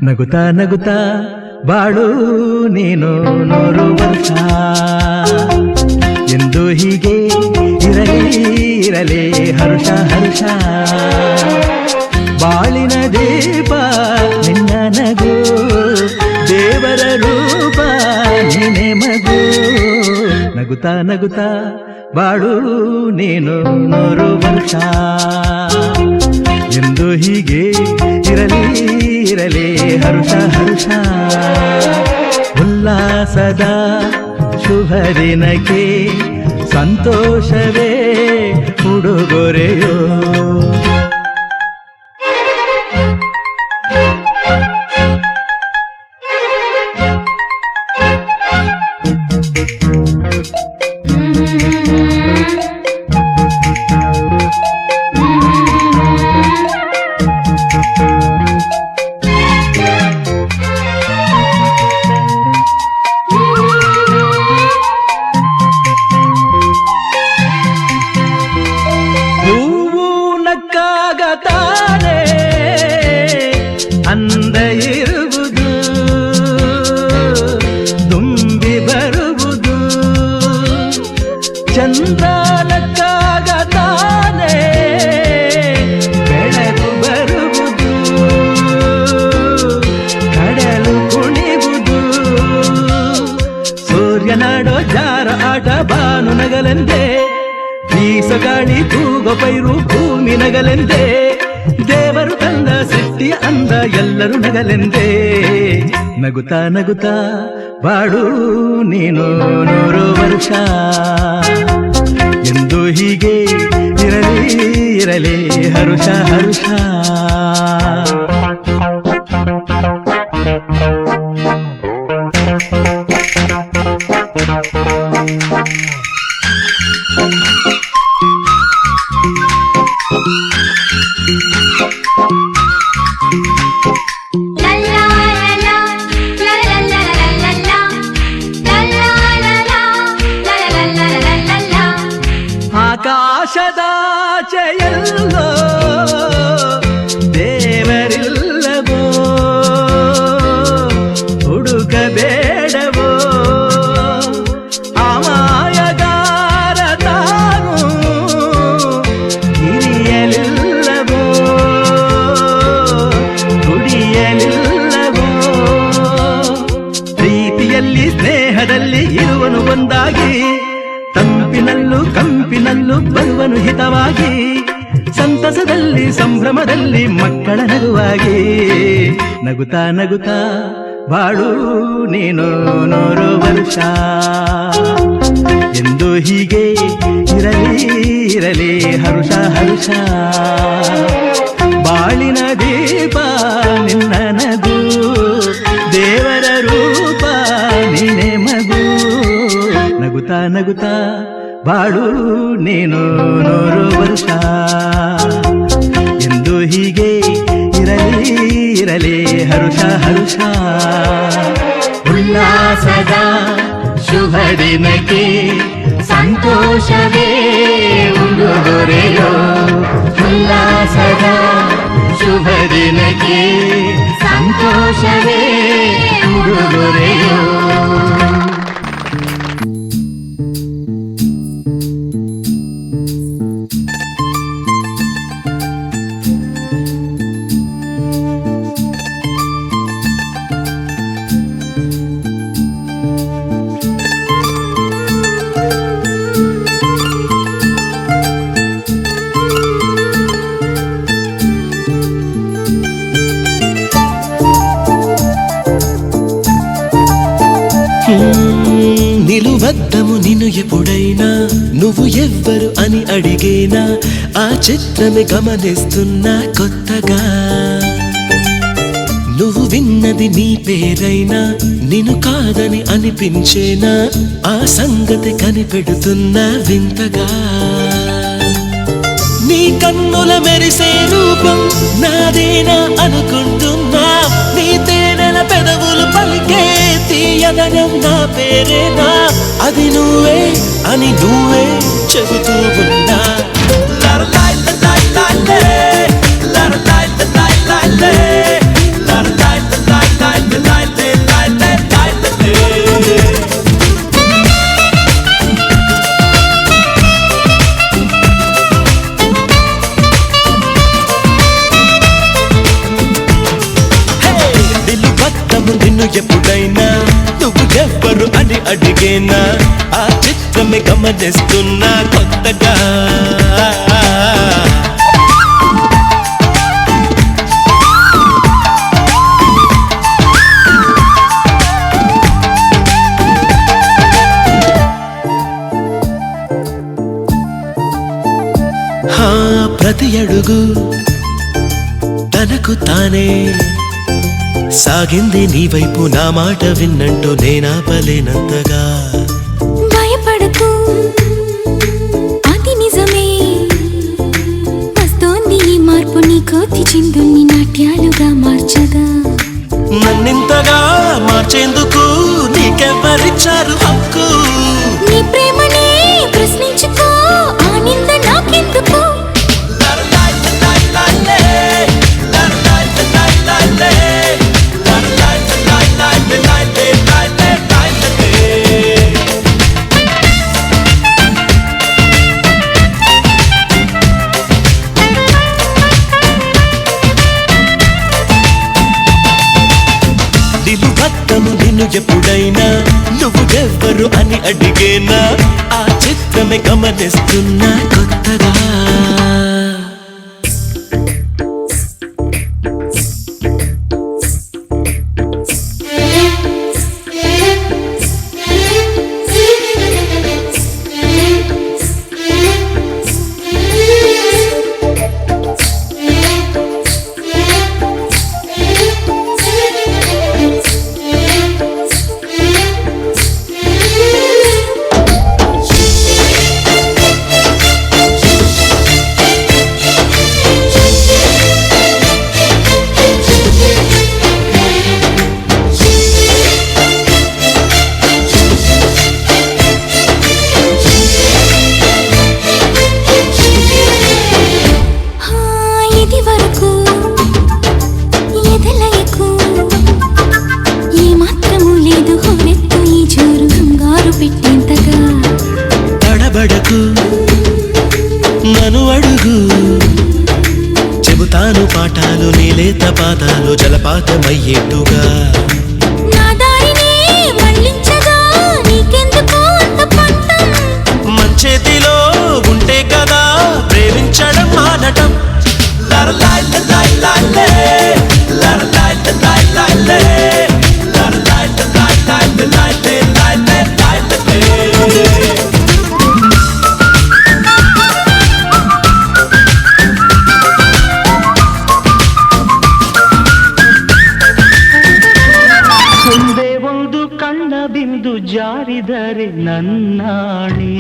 ನಗುತ್ತಾ ನಗುತ್ತಾ ಬಾಳು ನೀನು 100 ವರ್ಷ ಎಂದು ಹೀಗೆ ಇರಲಿ ಹರುಷ ಹರುಷ ಬಾಳಿನ ದೀಪ ನಿನ್ನ ನಗು ದೇವರ ರೂಪ ನೀನೆ ಮಗು ನಗುತ್ತಾ ನಗುತ್ತಾ ಬಾಳು ನೀನು 100 ವರ್ಷ ಎಂದು ಹೀಗೆ ಇರಲಿ ಹರುಷ ಹರುಷ ಉಲ್ಲಾಸದ ಶುಭ ದಿನಕ್ಕೆ ಸಂತೋಷವೇ ಉಡುಗೊರೆಯೋ ತಾನೆ ಅಂದ ಇರುವುದು ತುಂಬಿ ಬರುವುದು ಚಂದ್ರನಕ್ಕಾಗ ತಾನೆ ಬೆಳಕು ಬರುವುದು ಕಡಲು ಕುಣಿವುದು ಸೂರ್ಯನಾಡೋ ಜಾರ ಆಟ ಬಾನು ನಗಲೆಂದೇ ಬೀಸಗಾಳಿ ತೂಗೋ ಪೈರು ಭೂಮಿ ನಗಲೆಂದೇ ದೇವರು ತಂದ ಸೃಷ್ಟಿಯ ಅಂದ ಎಲ್ಲರೂ ನಗಲೆಂದೇ ನಗುತ್ತಾ ನಗುತ್ತಾ ಬಾಳು ನೀನು 100 ವರ್ಷ ಎಂದು ಹೀಗೆ ಇರಲಿ ಹರುಷ ಹರುಷ ಆಕಾಶದಾಚೆಯಲ್ಲೋ ದೇವರಿಲ್ಲವೋ ಹುಡುಕಬೇಡವೋ ಅಮಾಯಗಾರ ತಾನು ಹಿರಿಯಲಿಲ್ಲವೋ ಕುಡಿಯಲಿಲ್ಲವೋ ಪ್ರೀತಿಯಲ್ಲಿ ಸ್ನೇಹದಲ್ಲಿ ಇರುವನು ಒಂದಾಗಿ ತಂಪಿನಲ್ಲೂ ಕಂಪಿನಲ್ಲೂ ಬರುವನು ಹಿತವಾಗಿ ಸಂತಸದಲ್ಲಿ ಸಂಭ್ರಮದಲ್ಲಿ ಮಕ್ಕಳ ನಗುವಾಗಿ ನಗುತ್ತಾ ನಗುತ್ತಾ ಬಾಳು ನೀನು 100 ವರ್ಷ ಎಂದು ಹೀಗೆ ಇರಲಿ ಹರುಷ ಹರುಷ ಬಾಳಿನ ದೀಪ ನಿನ್ನ ನಗು ದೇವರ ರೂಪ ನೀನೆ ಮಗು ನಗುತ್ತಾ ನಗುತ್ತಾ ಬಾಳು ನೀನು 100 ವರ್ಷ ಎಂದು ಹೀಗೆ ಇರಲಿ ಹರುಷ ಹರುಷ ಉಲ್ಲಾಸದ ಶುಭ ದಿನಕ್ಕೆ ಸಂತೋಷವೇ ಉಡುಗೊರೆಯೋ ಉಲ್ಲಾಸದ ಶುಭ ದಿನಕ್ಕೆ ಸಂತೋಷವೇ ಉಡುಗೊರೆಯೋ నిలువద్దము నిన్ను ఎప్పుడైనా నువ్వు ఎవ్వరు అని అడిగేనా ఆ చిత్రమే గమనిస్తున్నా కొత్తగా నువ్వు విన్నది నీ పేరైనా నిన్ను కాదని అనిపించేనా ఆ సంగతి కనిపెడుతున్నా వింతగా నీ కన్నుల మెరిసే రూపం నాదేనా అనుకుంటున్నా నీ తేనెల పెదవులు పలికే తీయదనం నా పేరేనా అది నువ్వే అని నువ్వే చెబుతూ ఉన్నా La la la la la la la la la la la la ఎప్పుడైనా నువ్వు ఎవ్వరు అని అడిగేనా ఆ చిత్రమే గమనిస్తున్నా కొత్తగా ప్రతి అడుగు తనకు తానే సాగింది నీ వైపు నా మాట విన్నంటూ నేనాపలేనంతగా భయపడకు అది నిజమే వస్తోంది ఈ మార్పు నీ కోతి చిందుల్ని నాట్యాలుగా మార్చగా నన్నింతగా మార్చేందుకు నీకెవ్వరిచ్చారు హక్కు నీ ప్రేమనే ప్రశ్నించుకో ఆ నింద నాకెందుకు నిన్ను ఎప్పుడైనా నువ్వు ఎవ్వరు అని అడిగేనా ఆ చిత్రమే గమనిస్తున్నా కొత్తగా నన్ను అడుగు చెబుతాను పాఠాలు నీలేత పాదాలు జలపాతమయ్యేట్టుగా నా దారిని మళ్ళించగా నీకెందుకు అంత పంతం మంచేతిలో ఉంటే కదా ప్రేమించడం మానటం ಬಿಂದು ಜಾರಿದರೆ ನನ್ನಾಣಿ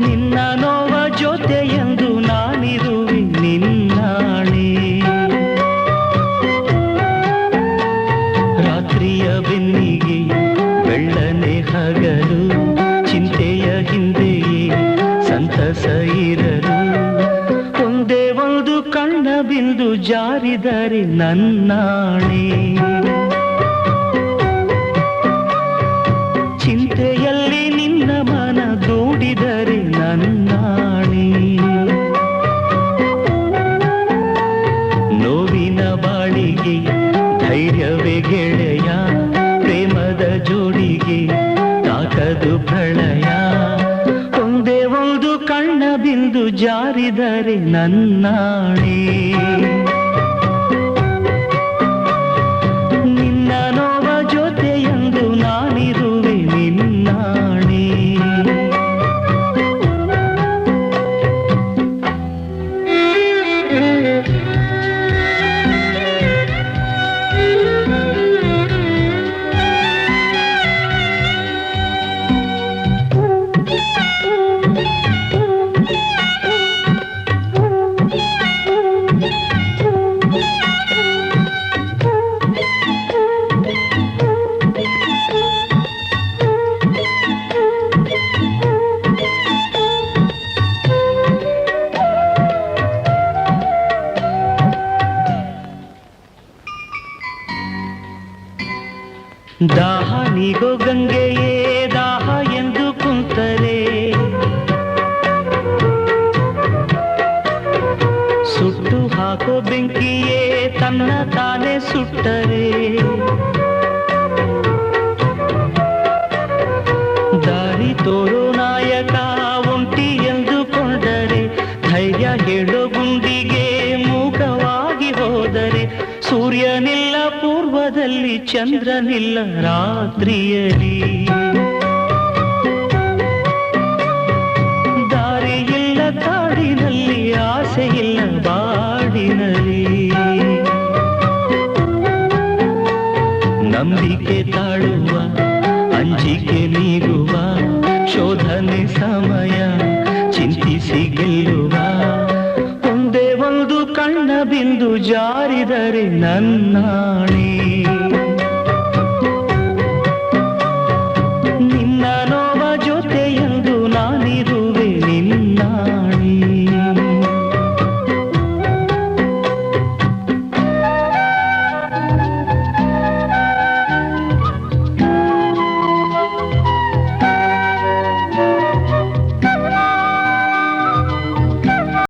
ನಿನ್ನ ನೋವ ಜೊತೆಯೆಂದು ನಾನಿರುವೆ ನಿನ್ನಾಣಿ ರಾತ್ರಿಯ ಬೆನ್ನಿಗೆ ಬೆಳ್ಳನೆ ಹಗಲು ಚಿಂತೆಯ ಹಿಂದೆಯೇ ಸಂತಸ ಇರಲು ಒಂದೇ ಒಂದು ಕಣ್ಣ ಬಿಂದು ಜಾರಿದರೆ ನನ್ನಾಣೆ ಚಿಂತೆಯಲ್ಲಿ ನಿನ್ನ ಮನ ದೂಡಿದರೆ ನನ್ನಾಣೆ ನೋವಿನ ಬಾಳಿಗೆ ಧೈರ್ಯವೇ ಗೆಳೆಯ ಪ್ರೇಮದ ಜೋಡಿಗೆ ತಾಕದು ಪ್ರಳಯ ಒಂದೇ ಒಂದು ಕಣ್ಣ ಬಿಂದು ಜಾರಿದರೆ ನನ್ನಾಣೆ ನಿನ್ನ ನೋವ ಜೊತೆಯೆಂದು ನಾನಿರುವೆ ನಿನ್ನಾಣೆ ದಾಹ ನೀಗೋ ಗಂಗೆಯೇ ದಾಹ ಎಂದು ಕುಂತರೆ ಸುಟ್ಟು ಹಾಕೋ ಬೆಂಕಿಯೇ ತನ್ನ ತಾನೇ ಸುಟ್ಟರೆ, ದಾರಿ ತೋರೋ ನಾಯಕ ಒಂಟಿ ಎಂದುಕೊಂಡರೆ, ಧೈರ್ಯ ಹೇಳೋ ಗುಂಡಿಗೆ ಮೂಕವಾಗಿ ಹೋದರೆ, ಸೂರ್ಯನಿಲ್ಲ ಪೂರ್ವದಲ್ಲಿ ಚಂದ್ರನಿಲ್ಲ ರಾತ್ರಿಯಲ್ಲಿ, ದಾರಿಯಿಲ್ಲ ಕಾಡಿನಲ್ಲಿ ಆಸೆಯಿಲ್ಲ ಬಾಡಿನಲ್ಲಿ, ನಂಬಿಕೆ ತಾಳುವ ಅಂಜಿಕೆ ನೀಗುವ ಶೋಧನೆ ಸಮಯ ಚಿಂತಿಸಿ ಗೆಲ್ಲುವ, ಒಂದೇ ಒಂದು ಕಣ್ಣ ಬಿಂದು ಜಾರಿದರೆ ನನ್ನಾಣೆ.